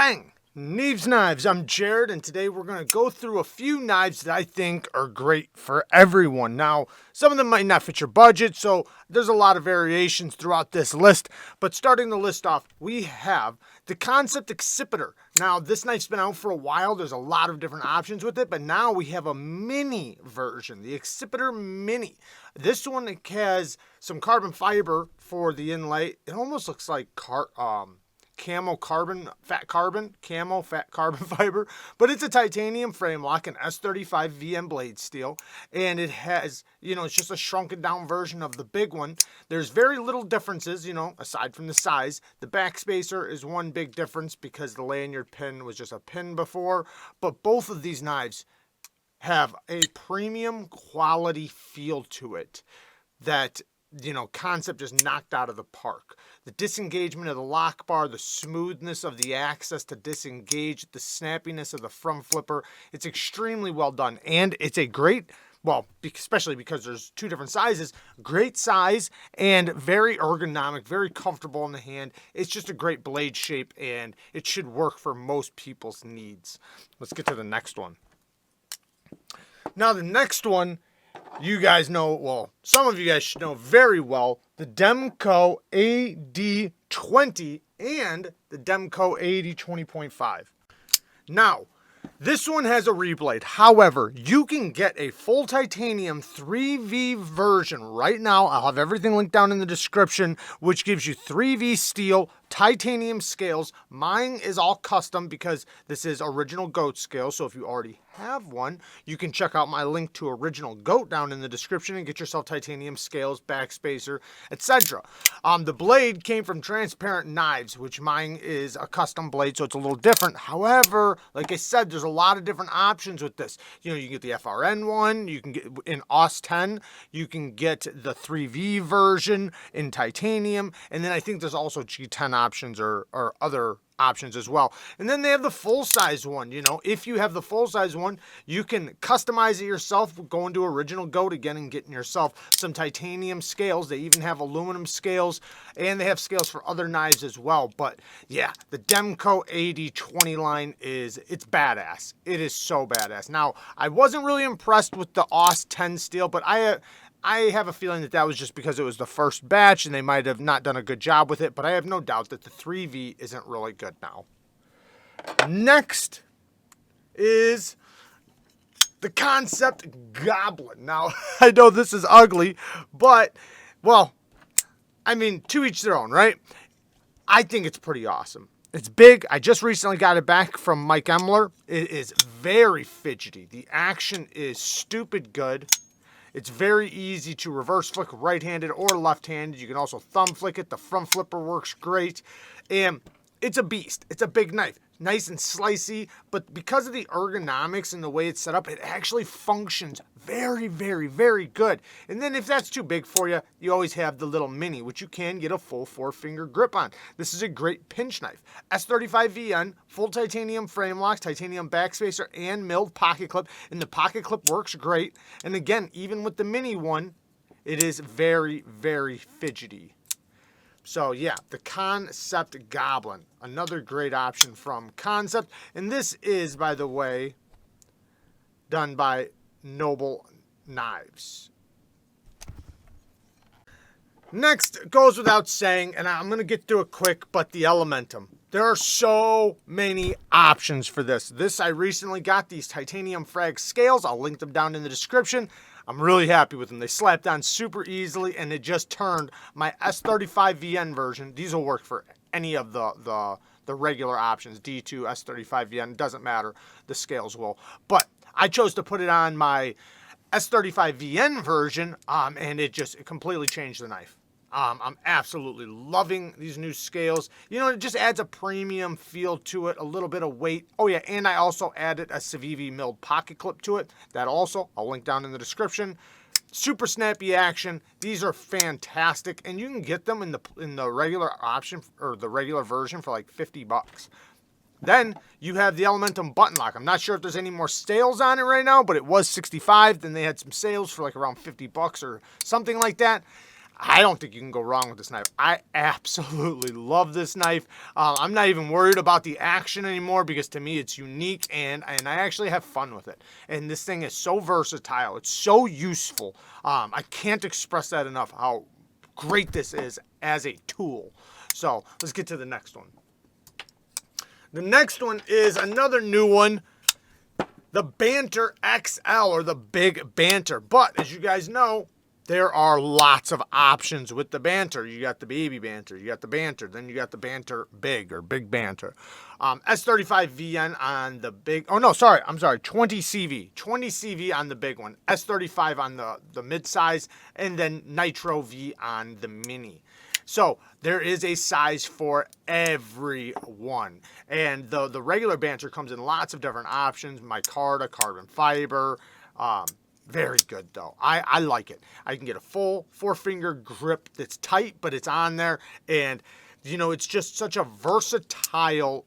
Bang! Neeves Knives, I'm Jared, and today we're going to go through a few knives that I think are great for everyone. Now, some of them might not fit your budget, so there's a lot of variations throughout this list. But starting the list off, we have the KANSEPT ACCIPITER. Now, this knife's been out for a while. There's a lot of different options with it, but now we have a mini version, the ACCIPITER Mini. This one has some carbon fiber for the inlay. It almost looks like camo fat carbon fiber, but it's a titanium frame lock and S35 VM blade steel, and it has, it's just a shrunken down version of the big one. There's very little differences, aside from the size. The back spacer is one big difference because the lanyard pin was just a pin before, but both of these knives have a premium quality feel to it that KANSEPT just knocked out of the park. The disengagement of the lock bar, the smoothness of the access to disengage, the snappiness of the FRUM flipper, it's extremely well done. And it's a great, especially because there's two different sizes, great size and very ergonomic, very comfortable in the hand. It's just a great blade shape and it should work for most people's needs. Let's get to the next one. Now the next one, you guys know, some of you guys should know very well, the Demco AD20 and the Demco AD20.5. Now, this one has a reblade. However, you can get a full titanium 3V version right now. I'll have everything linked down in the description, which gives you 3V steel, titanium scales. Mine is all custom because this is original goat scale. So if you already have one, you can check out my link to original goat down in the description and get yourself titanium scales, backspacer, etc. The blade came from Transparent Knives, which mine is a custom blade, so it's a little different. However, like I said, there's a lot of different options with this. You can get the FRN one, you can get in AUS 10, you can get the 3V version in titanium, and then I think there's also G10 options or other options as well. And then they have the full-size one. If you have the full-size one, you can customize it yourself, go into original goat again and getting yourself some titanium scales. They even have aluminum scales, and they have scales for other knives as well. But yeah, the Demco AD20 line it's badass. It is so badass. Now, I wasn't really impressed with the AUS 10 steel, but I have a feeling that was just because it was the first batch and they might have not done a good job with it, but I have no doubt that the 3V isn't really good now. Next is the KANSEPT Goblin. Now, I know this is ugly, but, to each their own, right? I think it's pretty awesome. It's big. I just recently got it back from Mike Emler. It is very fidgety. The action is stupid good. It's very easy to reverse flick right-handed or left-handed. You can also thumb flick it. The FRUM flipper works great. And it's a beast. It's a big knife. Nice and slicey, but because of the ergonomics and the way it's set up, it actually functions very, very, very good. And then if that's too big for you, you always have the little mini, which you can get a full 4-finger grip on. This is a great pinch knife. S35 VN, full titanium frame locks, titanium backspacer, and milled pocket clip. And the pocket clip works great. And again, even with the mini one, it is very, very fidgety. So yeah, the KANSEPT Goblin, another great option from KANSEPT. And this is, by the way, done by Noble Knives. Next, goes without saying, and I'm going to get through it quick, but the Elementum. There are so many options for this. I recently got these titanium FRAG scales. I'll link them down in the description. I'm really happy with them. They slapped on super easily, and it just turned my S35 VN version. These will work for any of the regular options, D2, S35 VN, doesn't matter. The scales will. But I chose to put it on my S35 VN version, and it completely changed the knife. I'm absolutely loving these new scales. It just adds a premium feel to it, a little bit of weight. Oh yeah, and I also added a CIVIVI milled pocket clip to it. That also, I'll link down in the description. Super snappy action. These are fantastic, and you can get them in the regular option or the regular version for like $50. Then you have the Elementum button lock. I'm not sure if there's any more sales on it right now, but it was $65. Then they had some sales for like around $50 or something like that. I don't think you can go wrong with this knife. I absolutely love this knife. I'm not even worried about the action anymore because to me it's unique and I actually have fun with it. And this thing is so versatile. It's so useful. I can't express that enough how great this is as a tool. So let's get to the next one. The next one is another new one. The BANTER XL, or the Big BANTER. But as you guys know, there are lots of options with the BANTER. You got the baby BANTER, you got the BANTER, then you got the BANTER Big, or Big BANTER. S35 VN on the big, oh no, sorry, I'm sorry, 20 CV. 20 CV on the big one, S35 on the mid-size, and then Nitro V on the mini. So there is a size for everyone. And the regular BANTER comes in lots of different options. Micarta, carbon fiber. Very good though. I like it. I can get a full 4-finger grip that's tight, but it's on there. And you know, it's just such a versatile,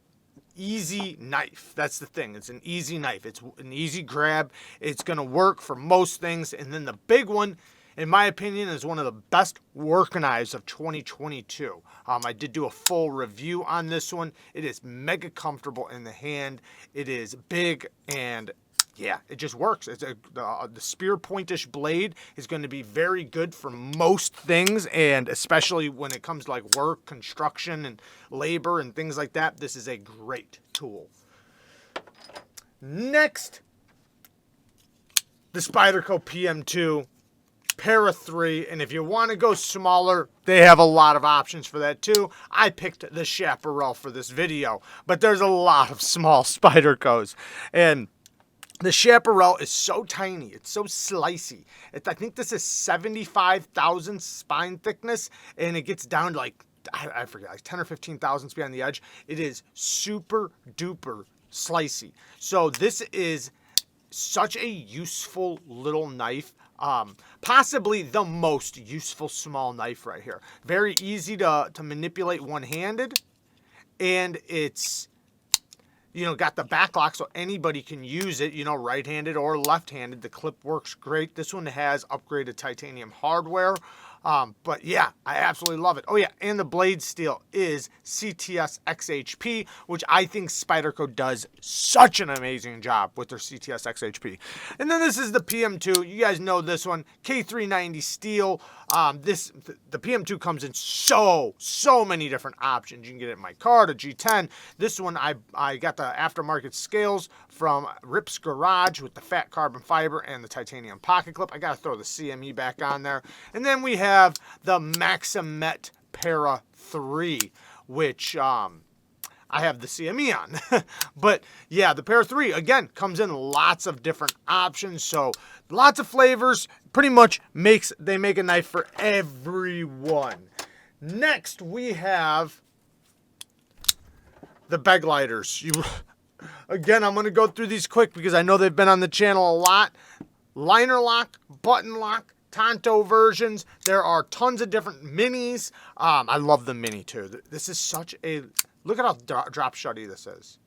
easy knife. That's the thing. It's an easy knife. It's an easy grab. It's going to work for most things. And then the big one, in my opinion, is one of the best work knives of 2022. I did do a full review on this one. It is mega comfortable in the hand. It is big and yeah, it just works. It's the spear pointish blade is going to be very good for most things, and especially when it comes to like work, construction, and labor and things like that. This is a great tool. Next, the Spyderco PM2. Para 3, and if you want to go smaller, they have a lot of options for that too. I picked the CHAPARRAL for this video, but there's a lot of small Spydercos, and the CHAPARRAL is so tiny, it's so slicey. I think this is 75,000 spine thickness, and it gets down to like, I forget, like 10 or 15,000 on the edge. It is super duper slicey. So this is such a useful little knife. Possibly the most useful small knife right here. Very easy to manipulate one-handed, and it's, you know, got the back lock so anybody can use it, you know, right-handed or left-handed. The clip works great. This one has upgraded titanium hardware. But yeah, I absolutely love it. Oh yeah, and the blade steel is CTS XHP, which I think Spyderco does such an amazing job with their CTS XHP. And then this is the PM2. You guys know this one, K390 steel. The PM2 comes in so many different options. You can get it in my card, a G10. This one, I got the aftermarket scales from Rip's Garage with the fat carbon fiber and the titanium pocket clip. I got to throw the CME back on there. And then we have the Maximet Para 3, which I have the CME on. But yeah, the Para 3, again, comes in lots of different options. So lots of flavors. Pretty much they make a knife for everyone. Next, we have the BEGLEITERS. Again, I'm going to go through these quick because I know they've been on the channel a lot. Liner lock, button lock, Tonto versions. There are tons of different minis. I love the mini too. This is such a, look at how drop shutty this is.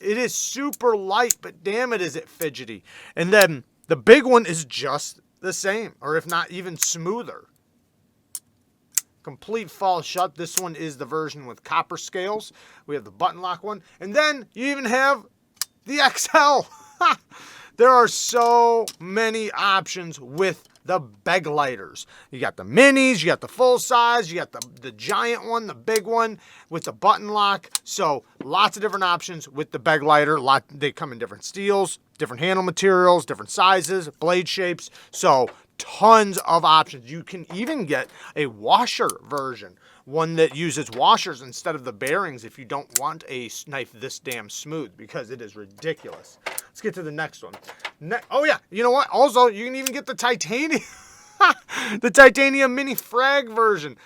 It is super light, but damn it, is it fidgety. And then the big one is just the same, or if not even smoother. Complete fall shut. This one is the version with copper scales. We have the button lock one. And then you even have the XL. There are so many options with the BEGLEITERS. You got the minis, you got the full size, you got the giant one, the big one with the button lock. So lots of different options with the BEGLEITER. They come in different steels, different handle materials, different sizes, blade shapes. So tons of options. You can even get a washer version, one that uses washers instead of the bearings if you don't want a knife this damn smooth, because it is ridiculous. Let's get to the next one. Oh yeah, you know what? Also, you can even get the titanium, the titanium mini FRAG version.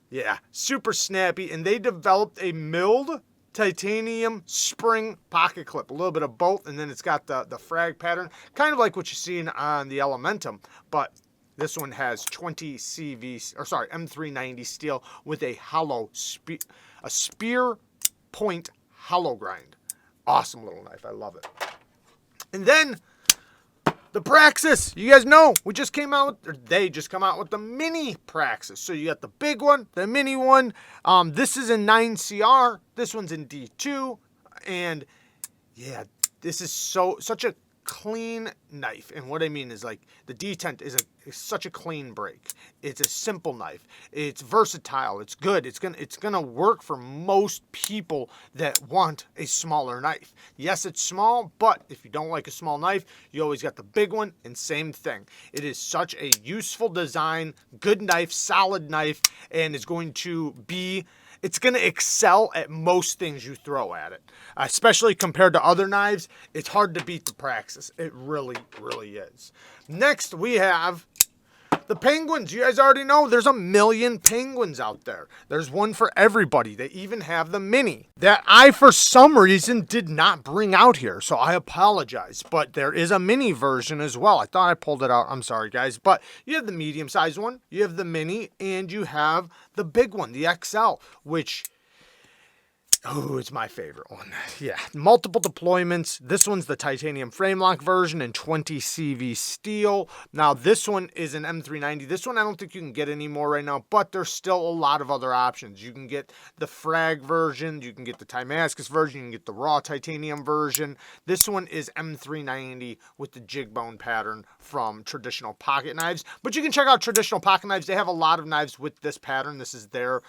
Yeah, super snappy, and they developed a milled titanium spring pocket clip, a little bit of both, and then it's got the FRAG pattern, kind of like what you're seeing on the Elementum, but this one has 20 CV, or sorry, M390 steel with a hollow spear point hollow grind. Awesome little knife. I love it. And then The Praxis, you guys know, we just came out with, or they just come out with the mini Praxis. So you got the big one, the mini one. This is in 9CR. This one's in D2. And yeah, this is such a clean knife. And what I mean is, like, the D10 is such a clean break. It's a simple knife. It's versatile. It's good. It's gonna work for most people that want a smaller knife. Yes, it's small, but if you don't like a small knife, you always got the big one, and same thing. It is such a useful design, good knife, solid knife, and is going to be, it's going to excel at most things you throw at it. Especially compared to other knives, it's hard to beat the Praxis. It really, really is. Next, we have the Penguins. You guys already know there's a million Penguins out there. There's one for everybody. They even have the mini that I, for some reason, did not bring out here. So I apologize. But there is a mini version as well. I thought I pulled it out. I'm sorry, guys. But you have the medium-sized one. You have the mini. And you have the big one, the XL, which... oh, it's my favorite one. Yeah, multiple deployments. This one's the titanium frame lock version in 20 CV steel. Now, this one is an M390. This one I don't think you can get anymore right now, but there's still a lot of other options. You can get the FRAG version. You can get the Timascus version. You can get the raw titanium version. This one is M390 with the jig bone pattern from traditional pocket knives. But you can check out traditional pocket knives. They have a lot of knives with this pattern. This is their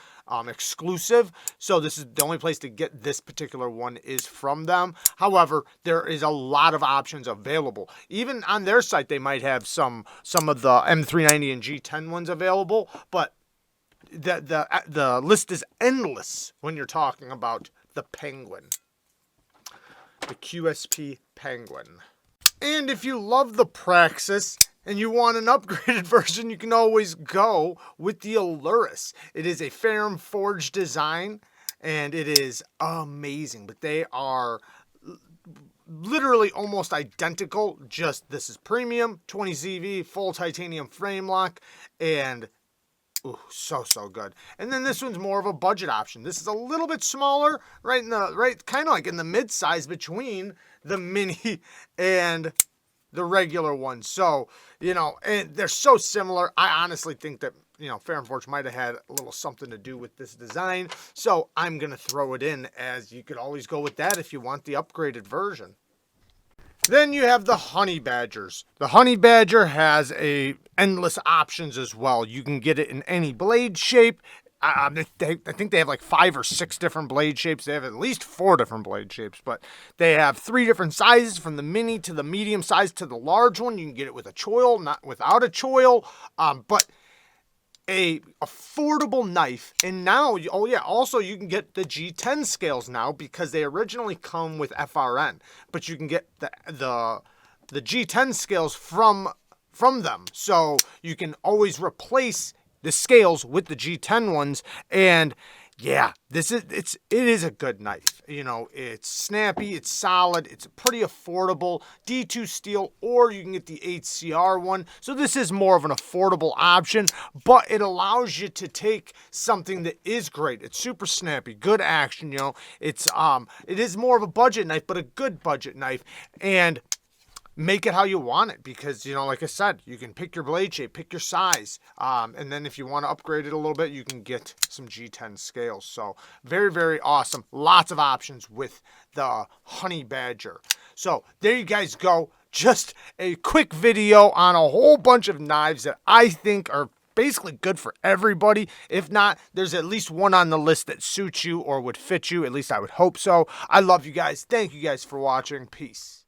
exclusive. So this is the only place to get this particular one is from them. However, there is a lot of options available. Even on their site, they might have some of the M390 and G10 ones available, but the list is endless when you're talking about the Penguin, the QSP Penguin. And if you love the Praxis and you want an upgraded version, you can always go with the Allurus. It is a ferrum forged design, and it is amazing. But they are literally almost identical. Just this is premium, 20 CV, full titanium frame lock, and ooh, so good. And then this one's more of a budget option. This is a little bit smaller, kind of like in the mid-size between the mini and the regular one. So, you know, and they're so similar. I honestly think that, you know, Ferrum Forge might have had a little something to do with this design. So I'm going to throw it in, as you could always go with that if you want the upgraded version. Then you have the Honey Badgers. The Honey Badger has endless options as well. You can get it in any blade shape. I think they have like 5 or 6 different blade shapes. They have at least 4 different blade shapes, but they have 3 different sizes, from the mini to the medium size to the large one. You can get it with a choil, not without a choil, but a affordable knife. And now, oh yeah, also you can get the G10 scales now, because they originally come with FRN, but you can get the G10 scales from them. So you can always replace the scales with the G10 ones. And yeah, it is a good knife. You know, it's snappy, it's solid, it's pretty affordable. D2 steel, or you can get the 8CR one. So this is more of an affordable option, but it allows you to take something that is great. It's super snappy, good action, you know. It is more of a budget knife, but a good budget knife. And make it how you want it, because, you know, like I said, you can pick your blade shape, pick your size, and then if you want to upgrade it a little bit, you can get some G10 scales. So very, very awesome. Lots of options with the Honey Badger. So there you guys go. Just a quick video on a whole bunch of knives that I think are basically good for everybody. If not, there's at least one on the list that suits you or would fit you. At least I would hope so. I love you guys. Thank you guys for watching. Peace.